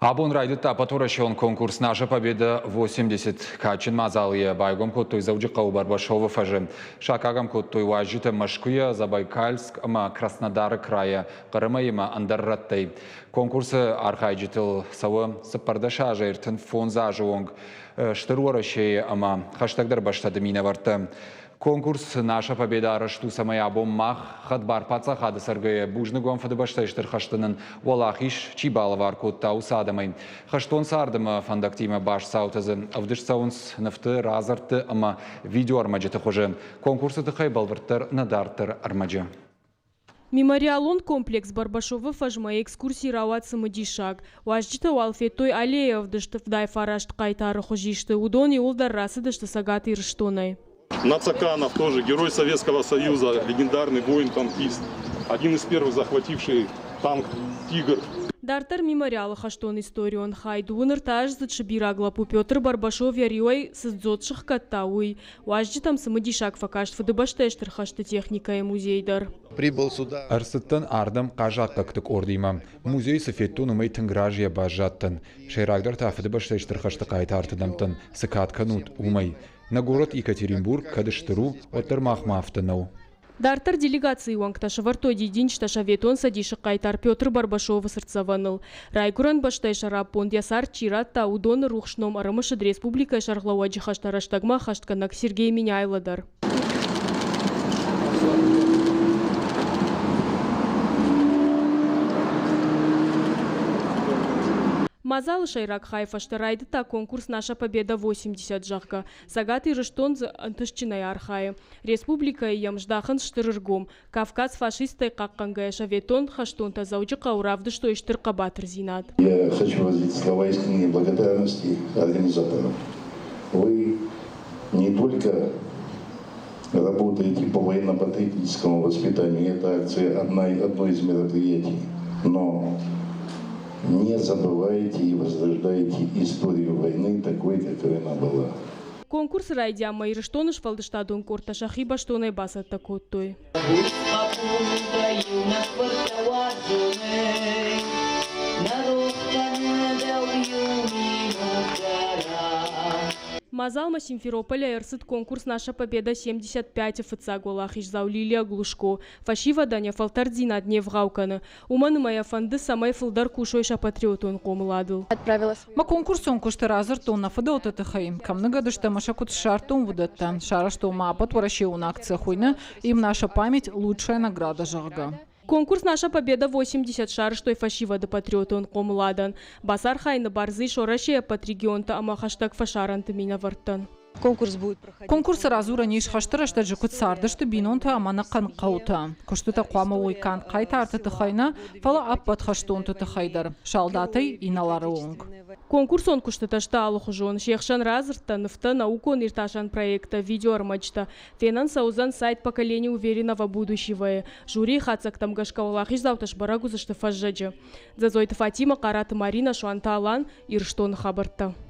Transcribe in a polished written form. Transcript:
Абон райдыта потуращен конкурс «Наша победа-80». Качин мазалия байгом коттой Заудикау Барбашова фажи. Шакагам коттой важита Машкуя, Забайкальск, ама Краснодар края, Карамаима Андарраттай. Конкурсы архайджитыл савы сыпардаша жертын фон зажуонг. Штыруаращей ама хаштагдар баштадымина варты. Конкурс «Наша победа» рашту самая боммах хадбар паца хады саргая бужнагом фадыбаштайштыр хаштынын волахиш чибалавар котта усадамай. Хаштон сардыма фандактима баш саутазы авдыш саунс нафты разарты ама видео армаджеты хожи. Конкурсы тыхай балварттар надартыр армаджа. Мемориалон комплекс Барбашова фажма экскурсии рават самодишаг. Важджита уалфетой аллеев дышты вдай фарашт кайтары хожишты. Удон и улдар расы дышты сагаты ирштоной. Нацаканов тоже герой Советского Союза, легендарный воин-танкист, один из первых захвативший танк «Тигр». Дартар мемориалы хаштон историон хайдуыныр таж зачабираглапу Петр Барбашов яриой сыздзотших каттауй. Важджитам самодишаг факашт фадыбаштештер хашты техника и музейдар. Прибыл сюда. Арсыттан ардам кажак кактык ордима. Музей софетту нумай тынгражья бажаттан. Шейрагдар тафыды баштештер хашты кайтартыдамтан. Сыкатканут умай. На город Екатеринбург кадыштыру оттар махмафтанау. Дартар делегации уангташа вартой динчташа ветон садиши кайтар Петр Барбашова сырцаваныл. Райгуран баштайша рапон ясар чиратта удон рухшном арымышыд республика шарглауаджи хаштараштагма хаштканак Сергей Миняйладар. Мазал шайрак хайфа штарайды та конкурс «Наша победа-80» жахка. Сагаты рыштон антышчиной архае. Республика ямждахан штырыргом. Кавказ фашистой каккангая шаветон хаштон та заучи кауравды, что иштыр кабатыр зинат. Я хочу выразить слова искренней благодарности организаторам. Вы не только работаете по военно-патриотическому воспитанию, это акция одно из мероприятий, но не забывайте и возрождайте историю войны такой, какой она была. Конкурс райдя майрыштоныш фалдыштадун корташа хиба штоной басат такоттой. Мазалма Симферополя эрсыт конкурс «Наша победа-75» офица голахиш Лилия Глушко. Фашива Даня Фалтардин одне в Гаукана. Уманы моя фанды самай фылдар кушойша патриотон комладыл. Ма конкурсон кушты разыртон на фадот это хаим. Камныга дышта машакут шартон выдатта. Шара что ма потворащи у акция хуйна. Им наша память лучшая награда жага. Конкурс «Наша победа-80» шар, что и фашива до патриотон комладан. Басар хайна барзы шоращия патригионта, ама хаштаг фашаранты меня вартан. Конкурс будет проходить. Конкурс разура ниш хаштара что джекут сарда что бинонта амана канкаута. Куштута квама уйкан кайтарта тахайна фала аппат хаштонта тахайдар. Шалдатай и наларуонг. Конкурс он куштата шталу хужон. Шехшан разрта нафта наукон ирташан проекта видеоармачта. Финанса узан сайт поколения уверенного будущего. Жюри хацак там гашкавалахиш завташ барагу за штафажаджа. Зазойта Фатима, Карата Марина, Шуанта Алан, Ирштон Хабарта.